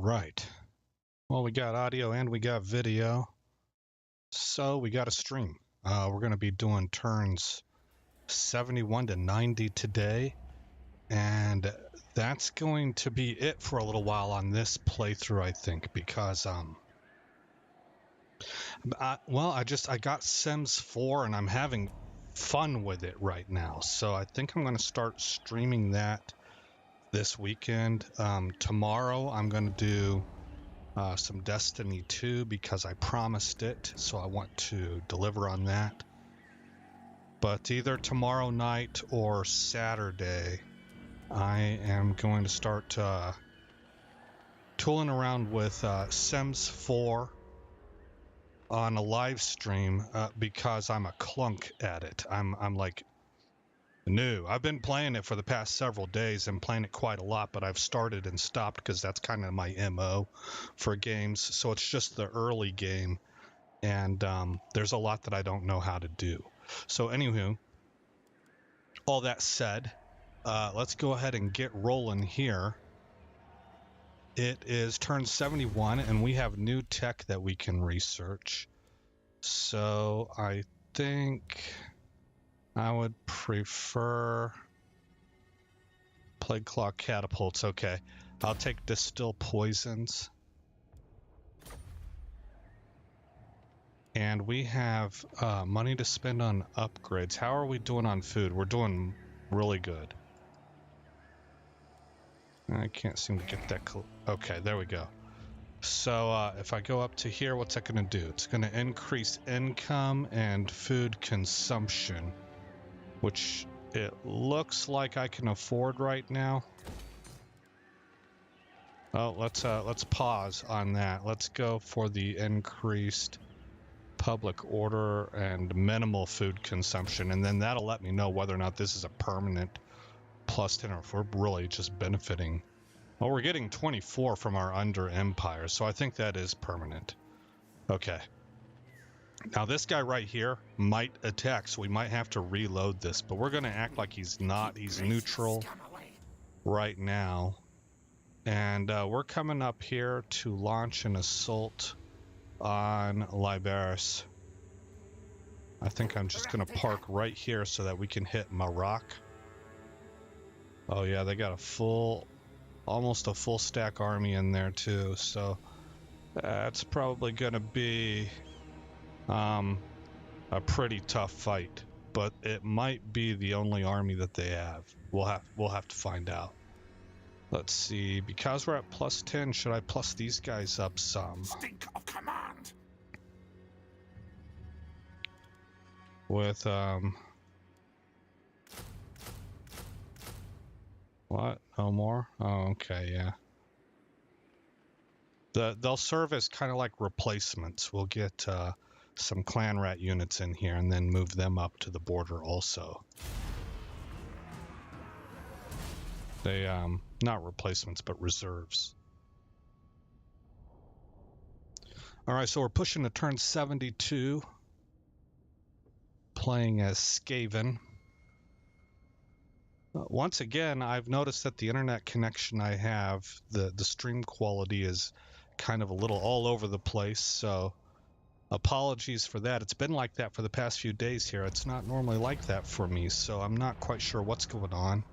right. Well, we got audio and we got video. So we got a stream. We're going to be doing turns 71 to 90 today. And that's going to be it for a little while on this playthrough, I think, because, I got Sims 4 and I'm having fun with it right now. So I think I'm going to start streaming that this weekend. Tomorrow I'm going to do some Destiny 2 because I promised it, so I want to deliver on that. But either tomorrow night or Saturday, I am going to start tooling around with Sims 4 on a live stream because I'm a clunk at it. I'm like new. I've been playing it for the past several days and playing it quite a lot, but I've started and stopped because that's kind of my MO for games. So it's just the early game, and there's a lot that I don't know how to do. So anywho, all that said, let's go ahead and get rolling here. It is turn 71, and we have new tech that we can research. So I think I would prefer Plague Claw Catapults. Okay, I'll take Distill Poisons. And we have money to spend on upgrades. How are we doing on food? We're doing really good. I can't seem to get that. Okay, there we go. So if I go up to here, what's that going to do? It's going to increase income and food consumption, which it looks like I can afford right now. Oh, let's pause on that. Let's go for the increased public order and minimal food consumption, and then that'll let me know whether or not this is a permanent +10 or if we're really just benefiting. Well, we're getting 24 from our under empire, so I think that is permanent. Okay. Now this guy right here might attack, so we might have to reload this, but we're going to act like he's not. He's neutral right now. And we're coming up here to launch an assault on Liberis. I think I'm just going to park right here so that we can hit Maroc. Oh yeah, they got almost a full stack army in there too, so that's probably going to be a pretty tough fight, but it might be the only army that they have. We'll have to find out. Let's see, because we're at +10, should I plus these guys up some? Stink of command. With what? No more? Oh, okay, yeah. They'll serve as kind of like replacements. We'll get some clan rat units in here and then move them up to the border also. They not replacements, but reserves. All right, so we're pushing to turn 72, playing as Skaven. Once again, I've noticed that the internet connection I have, the stream quality is kind of a little all over the place, so apologies for that. It's been like that for the past few days here. It's not normally like that for me, so I'm not quite sure what's going on.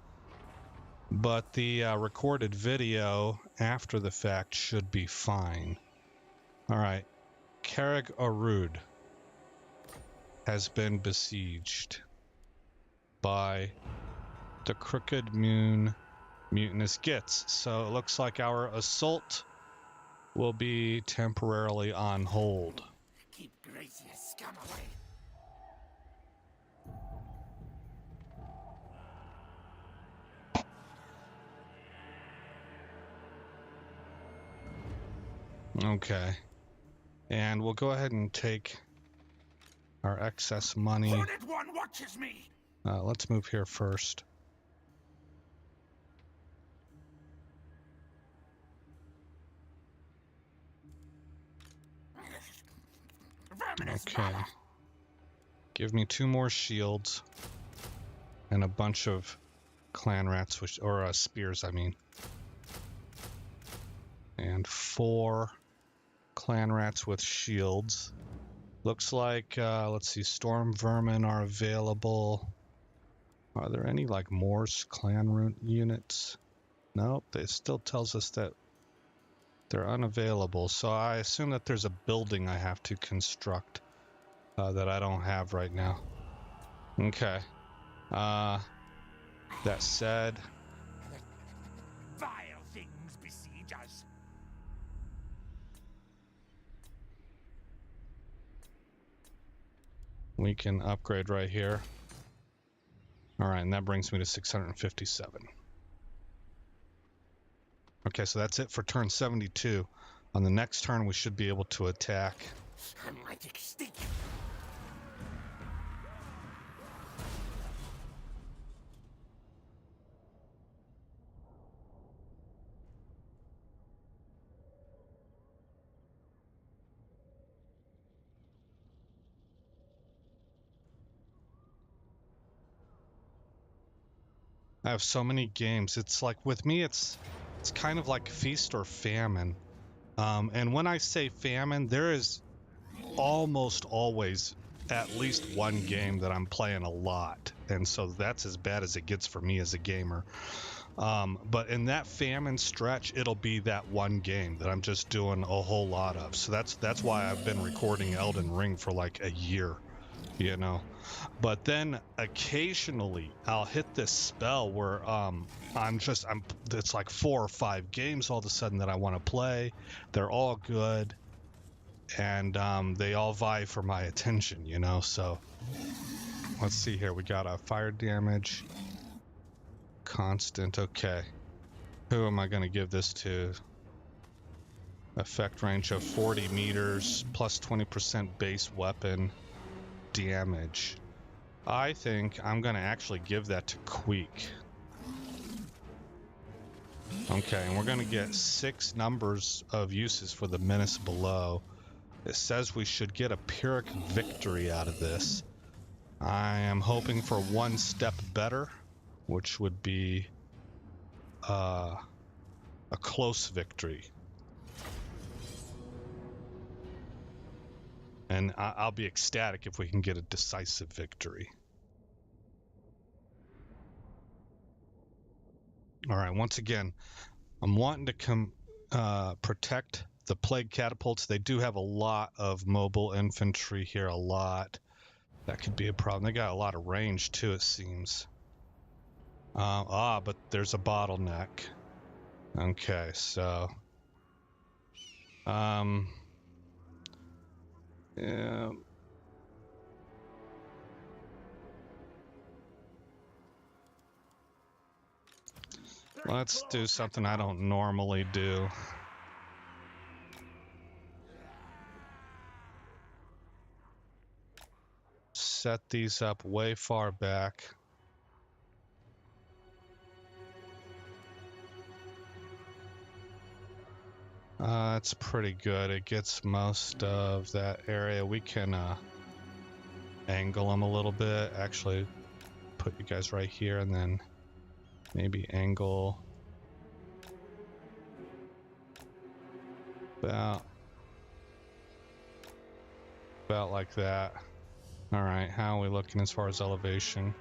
But the recorded video after the fact should be fine. All right, Carreg Arud has been besieged by the Crooked Moon Mutinous Gits. So it looks like our assault will be temporarily on hold. Keep Gracia scum away. Okay. And we'll go ahead and take our excess money. Hornet one watches me. Let's move here first. Okay. Give me 2 more shields and a bunch of clan rats, or spears, I mean. And 4 clan rats with shields. Looks like, let's see, storm vermin are available. Are there any like Morse clan units? Nope, it still tells us that they're unavailable. So I assume that there's a building I have to construct that I don't have right now. Okay. That said, Vile things besiege us. we can upgrade right here. All right, and that brings me to 657. Okay, so that's it for turn 72. On the next turn, we should be able to attack. I might extinct. I have so many games. It's like with me, it's kind of like feast or famine. And when I say famine, there is almost always at least one game that I'm playing a lot, and so that's as bad as it gets for me as a gamer. But in that famine stretch, it'll be that one game that I'm just doing a whole lot of. So that's why I've been recording Elden Ring for like a year, you know. But then occasionally I'll hit this spell where it's like 4 or 5 games all of a sudden that I want to play. They're all good, and they all vie for my attention, you know. So let's see here. We got a fire damage constant. Okay, who am I going to give this to? Effect range of 40 meters plus 20% base weapon damage. I think I'm going to actually give that to Queek. Okay, and we're going to get 6 numbers of uses for the menace below. It says we should get a Pyrrhic victory out of this. I am hoping for 1 step better, which would be a close victory. And I'll be ecstatic if we can get a decisive victory. All right, once again, I'm wanting to protect the plague catapults. They do have a lot of mobile infantry here, a lot. That could be a problem. They got a lot of range too, it seems. But there's a bottleneck. Okay, so yeah. Let's do something I don't normally do. Set these up way far back. It's pretty good. It gets most of that area. We can angle them a little bit. Actually, put you guys right here and then maybe angle about like that. All right, how are we looking as far as elevation?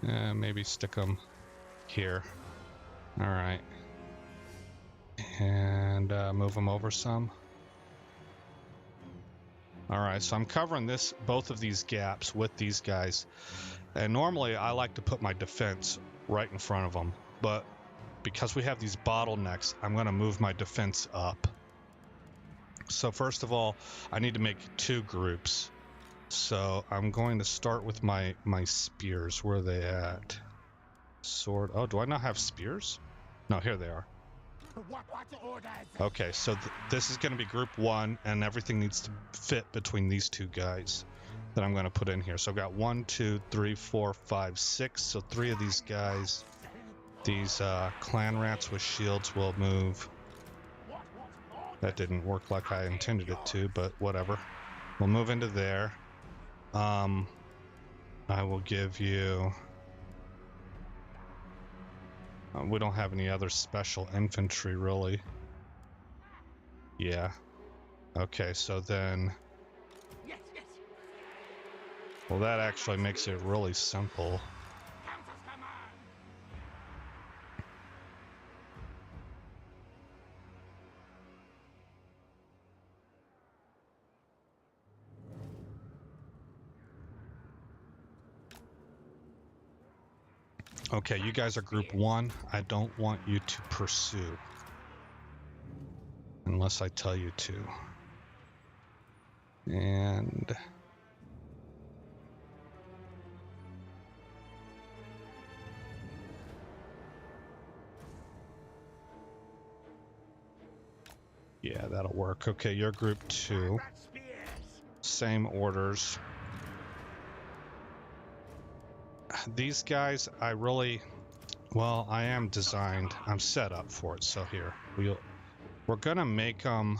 Maybe stick them here. All right. And move them over some. All right, so I'm covering both of these gaps with these guys. And normally I like to put my defense right in front of them, but because we have these bottlenecks, I'm going to move my defense up. So first of all, I need to make 2 groups. So I'm going to start with my spears. Where are they at? Sword. Oh, do I not have spears? No, here they are. Okay, so this is going to be group 1, and everything needs to fit between these 2 guys that I'm going to put in here. So I've got 1, 2, 3, 4, 5, 6. So 3 of these guys, these clan rats with shields, will move. That didn't work like I intended it to, but whatever. We'll move into there. I will give you We don't have any other special infantry, really. Yeah. Okay, so then... Yes, yes. Well, that actually makes it really simple. Council's command. Okay, you guys are group 1. I don't want you to pursue. Unless I tell you to. And... yeah, that'll work. Okay, you're group 2. Same orders. These guys, I really... well, I am designed. I'm set up for it, so here. We're gonna make them...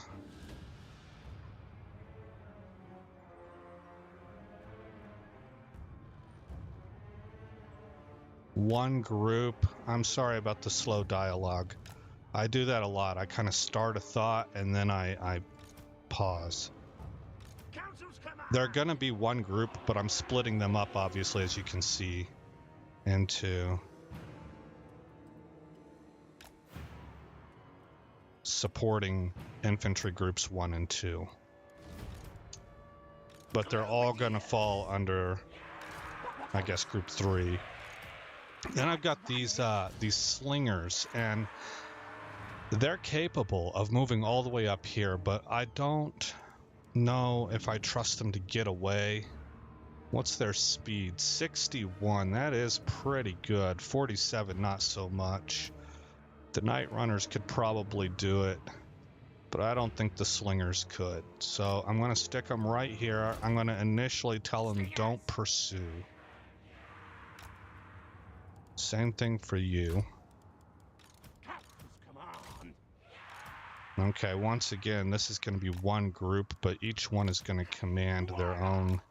one group. I'm sorry about the slow dialogue. I do that a lot. I kind of start a thought and then I pause. They're gonna be one group, but I'm splitting them up, obviously, as you can see, into supporting infantry groups 1 and 2. But they're all gonna fall under, I guess, group 3. Then I've got these slingers, and they're capable of moving all the way up here, but I don't know if I trust them to get away. What's their speed? 61. That is pretty good. 47, not so much. The Night Runners could probably do it, but I don't think the Slingers could. So I'm going to stick them right here. I'm going to initially tell them don't pursue. Same thing for you. Okay, once again, this is going to be one group, but each one is going to command their own,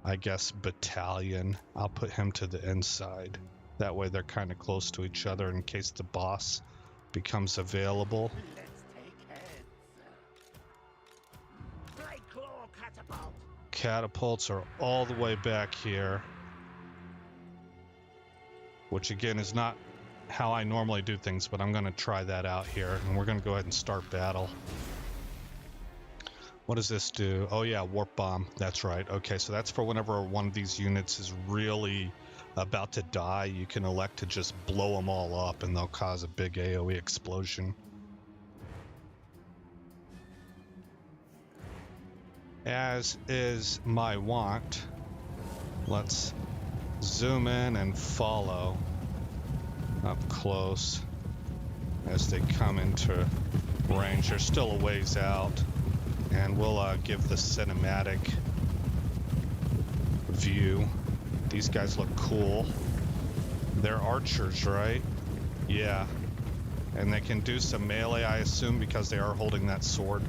I guess, battalion. I'll put him to the inside. That way they're kind of close to each other in case the boss becomes available. Let's take heads. Bright claw catapult. Catapults are all the way back here, which again is not how I normally do things, but I'm going to try that out here, and we're going to go ahead and start battle. What does this do? Oh yeah, warp bomb. That's right. Okay, so that's for whenever one of these units is really about to die, you can elect to just blow them all up and they'll cause a big AoE explosion. As is my want, let's zoom in and follow up close as they come into range. They're still a ways out, and we'll give the cinematic view. These guys look cool. They're archers, right? Yeah. And they can do some melee, I assume, because they are holding that sword,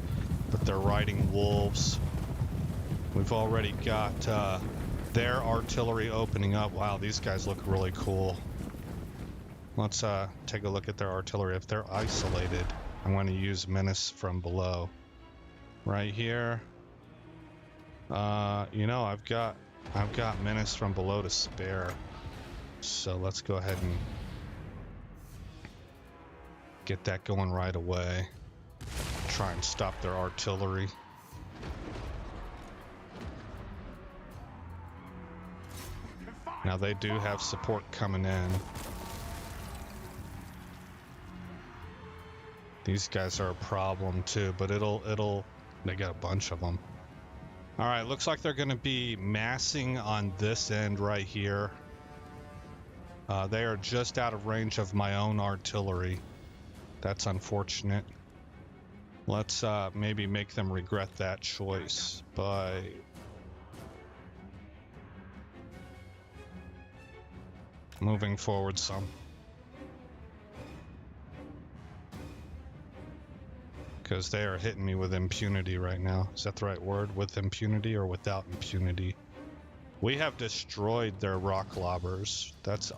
but they're riding wolves. We've already got their artillery opening up. Wow, these guys look really cool. Let's take a look at their artillery. If they're isolated, I'm going to use Menace from below. Right here. You know, I've got Menace from below to spare. So let's go ahead and get that going right away. Try and stop their artillery. Now they do have support coming in. These guys are a problem too, but they got a bunch of them. All right, looks like they're going to be massing on this end right here. They are just out of range of my own artillery. That's unfortunate. Let's maybe make them regret that choice by moving forward some. Because they are hitting me with impunity right now. Is that the right word? With impunity or without impunity? We have destroyed their rock lobbers. That's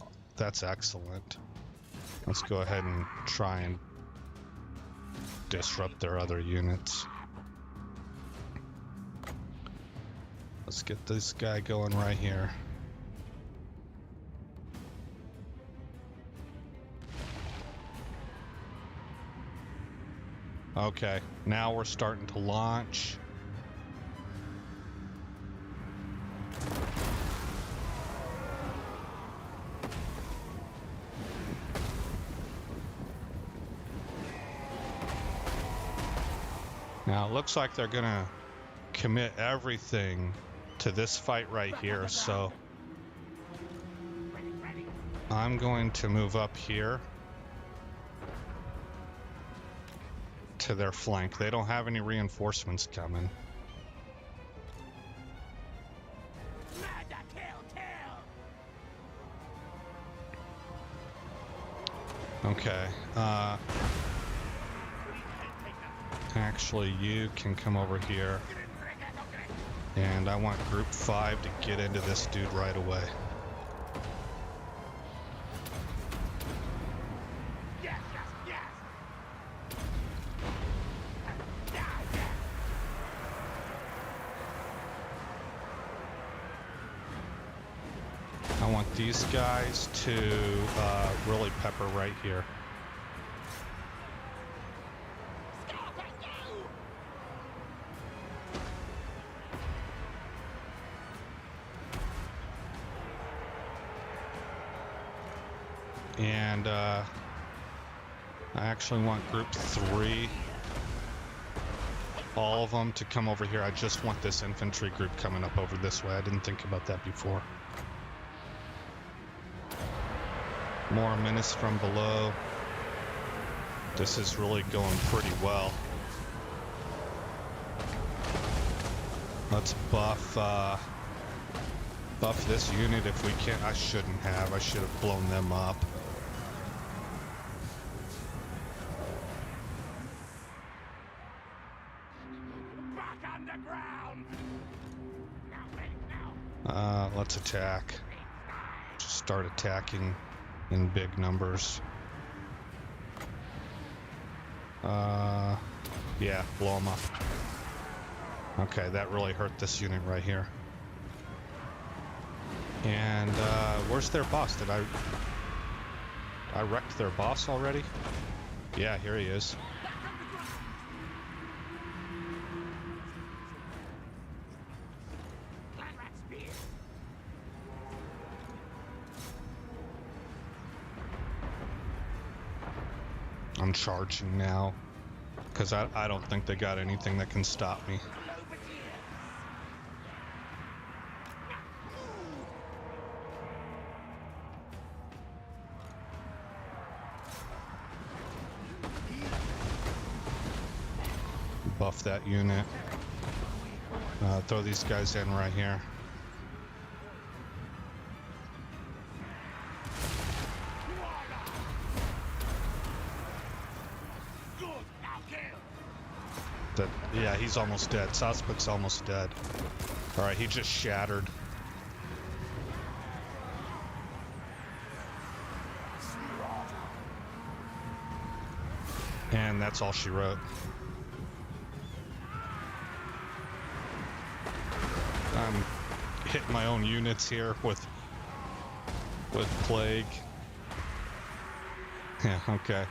excellent. Let's go ahead and try and disrupt their other units. Let's get this guy going right here. Okay, now we're starting to launch. Now it looks like they're gonna commit everything to this fight right here, so I'm going to move up here to their flank. They don't have any reinforcements coming. Okay, actually you can come over here, and I want group 5 to get into this dude right away. I want these guys to really pepper right here. And I actually want group 3, all of them, to come over here. I just want this infantry group coming up over this way. I didn't think about that before. More menace from below. This is really going pretty well. Let's buff this unit if we can. I shouldn't have. I should have blown them up. Back underground. Let's attack. Just start attacking in big numbers. Yeah, blow them up. Okay, that really hurt this unit right here. And where's their boss? Did I wrecked their boss already? Yeah, here he is. I'm charging now, because I don't think they got anything that can stop me. Buff that unit. Throw these guys in right here. Yeah, he's almost dead. Suspect's almost dead. Alright, he just shattered. And that's all she wrote. I'm hitting my own units here with plague. Yeah, okay.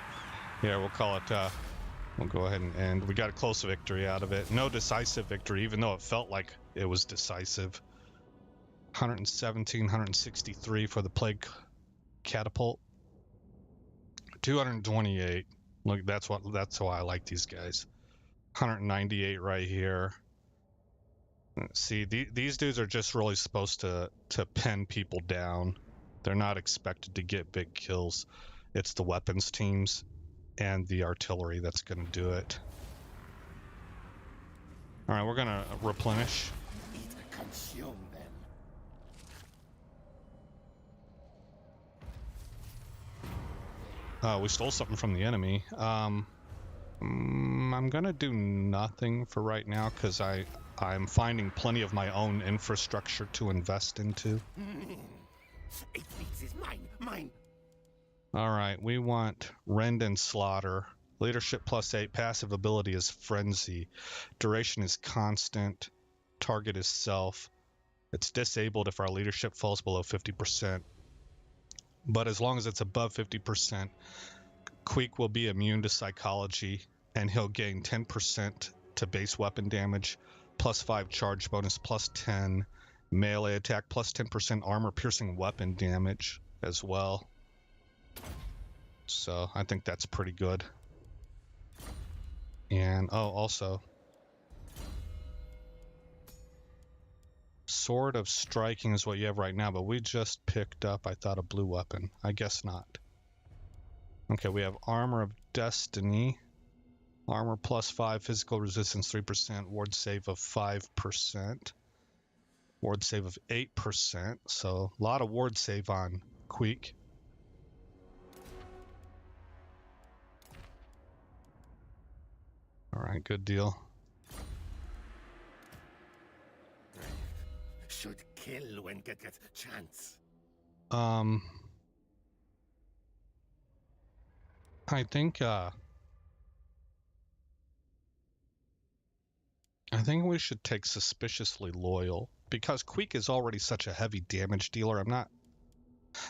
Yeah, we'll call it, we'll go ahead and end. We got a close victory out of it. No decisive victory, even though it felt like it was decisive. 117, 163 for the plague catapult. 228. Look, that's why I like these guys. 198 right here. See, these dudes are just really supposed to pin people down. They're not expected to get big kills. It's the weapons teams and the artillery that's going to do it. All right, we're going to replenish. We stole something from the enemy. I'm going to do nothing for right now because I'm finding plenty of my own infrastructure to invest into. 8 weeks is mine. All right, we want Rend and Slaughter. Leadership +8, passive ability is Frenzy. Duration is constant. Target is self. It's disabled if our leadership falls below 50%. But as long as it's above 50%, Queek will be immune to psychology, and he'll gain 10% to base weapon damage, +5 charge bonus, +10 melee attack, +10% armor piercing weapon damage as well. So I think that's pretty good. And oh, also Sword of Striking is what you have right now, but we just picked up, I thought, a blue weapon. I guess not. Okay, we have Armor of Destiny. Armor +5, physical resistance 3%, ward save of 5%. Ward save of 8%, so a lot of ward save on Queek. All right, good deal. Should kill when get chance. I think we should take Suspiciously Loyal because Queek is already such a heavy damage dealer.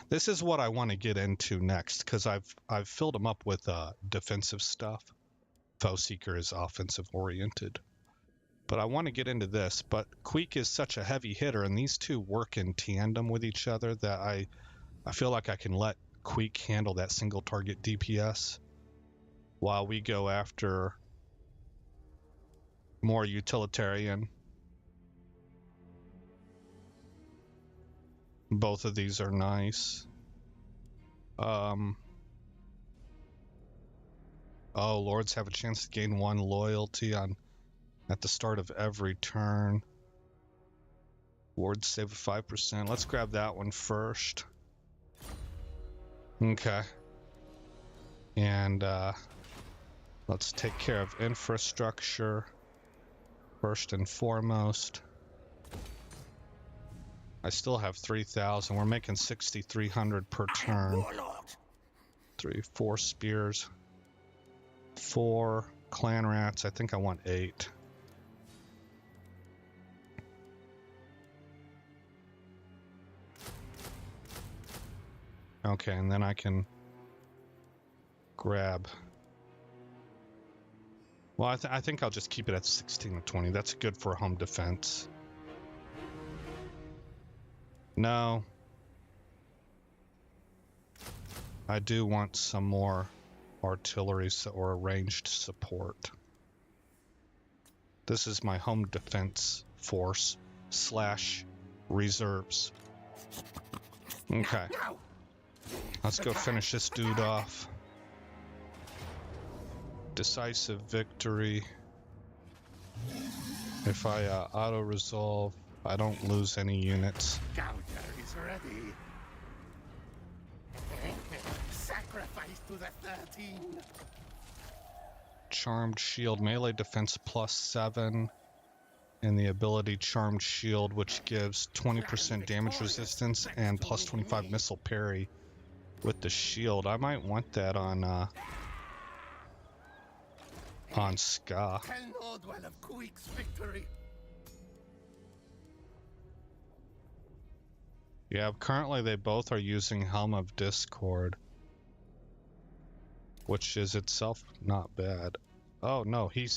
This is what I want to get into next because I've filled him up with defensive stuff. Foe Seeker is offensive oriented. But I want to get into this. But Queek is such a heavy hitter, and these two work in tandem with each other that I feel like I can let Queek handle that single target DPS while we go after more utilitarian. Both of these are nice. Oh, Lords have a chance to gain 1 loyalty at the start of every turn. Ward save of 5%. Let's grab that one first. Okay. And let's take care of infrastructure first and foremost. I still have 3,000. We're making 6,300 per turn. 4 spears. 4 clan rats. I think I want 8. Okay, and then I can grab. Well, I think I'll just keep it at 16 or 20. That's good for home defense. No. I do want some more artillery or ranged support. This is my home defense force / reserves. Okay. Let's go finish this dude off. Decisive victory. If I auto-resolve, I don't lose any units. Gouger is ready. Sacrifice to the 13. Charmed Shield, melee defense +7. And the ability Charmed Shield, which gives 20% damage resistance and +25 missile parry with the shield. I might want that on Ska. Tell Nordwell of Queek's victory. Yeah, currently they both are using Helm of Discord, which is itself not bad. Oh no, he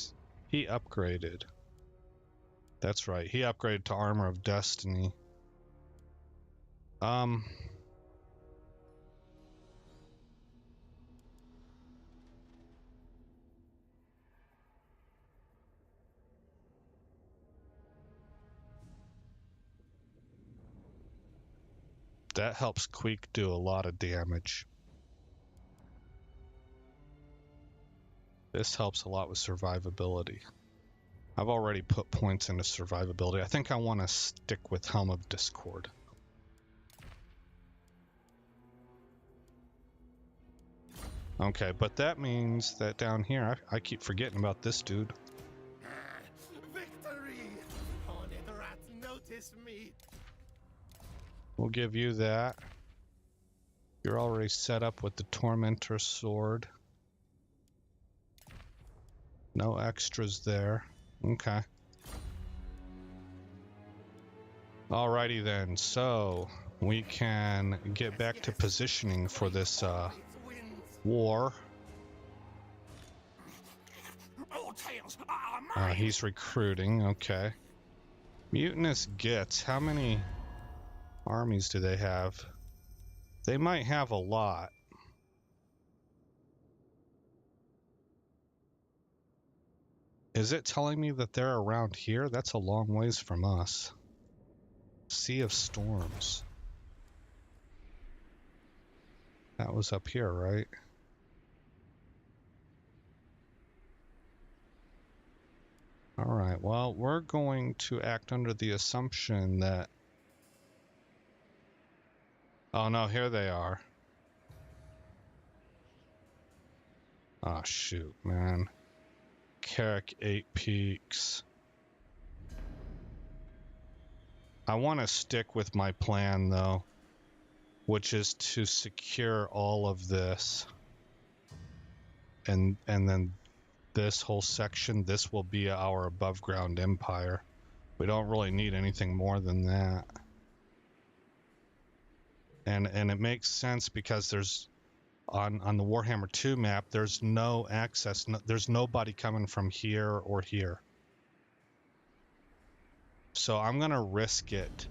upgraded. That's right, he upgraded to Armor of Destiny. That helps Queek do a lot of damage. This helps a lot with survivability. I've already put points into survivability. I think I want to stick with Helm of Discord. Okay, but that means that down here, I keep forgetting about this dude. Victory! Horned rats notice me. We'll give you that. You're already set up with the Tormentor sword. No extras there. Okay. Alrighty then, so we can get back to positioning for this war. He's recruiting, okay. Mutinous Gits, how many armies do they have? They might have a lot. Is it telling me that they're around here? That's a long ways from us. Sea of Storms. That was up here, right? Alright, well, we're going to act under the assumption that... Oh no, here they are. Oh shoot, man. Carrick 8 Peaks. I want to stick with my plan though, which is to secure all of this. And then this whole section, this will be our above ground empire. We don't really need anything more than that. And it makes sense because there's on the Warhammer 2 map, there's no access, there's nobody coming from here or here. So I'm gonna risk it.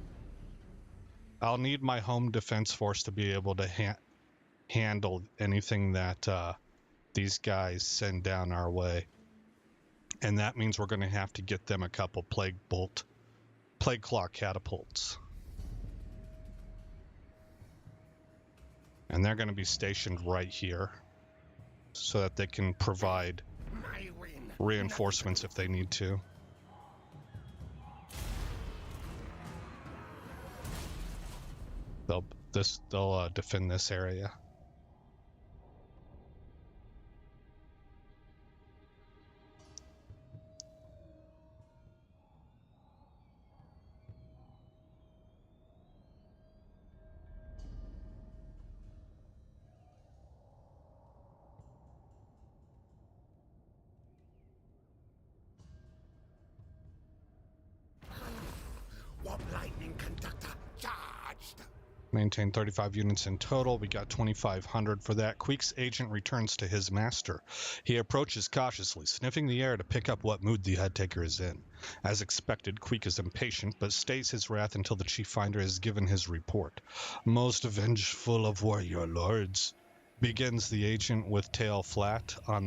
I'll need my home defense force to be able to handle anything that these guys send down our way. And that means we're gonna have to get them a couple Plague Claw catapults. And they're going to be stationed right here so that they can provide reinforcements if they need to. They'll defend this area. Lightning conductor charged. Maintain 35 units in total. We got 2,500 for that. Queek's agent returns to his master. He approaches cautiously, sniffing the air to pick up what mood the Headtaker is in. As expected, Queek is impatient, but stays his wrath until the Chief Finder has given his report. Most vengeful of warrior lords, begins the agent with tail flat on the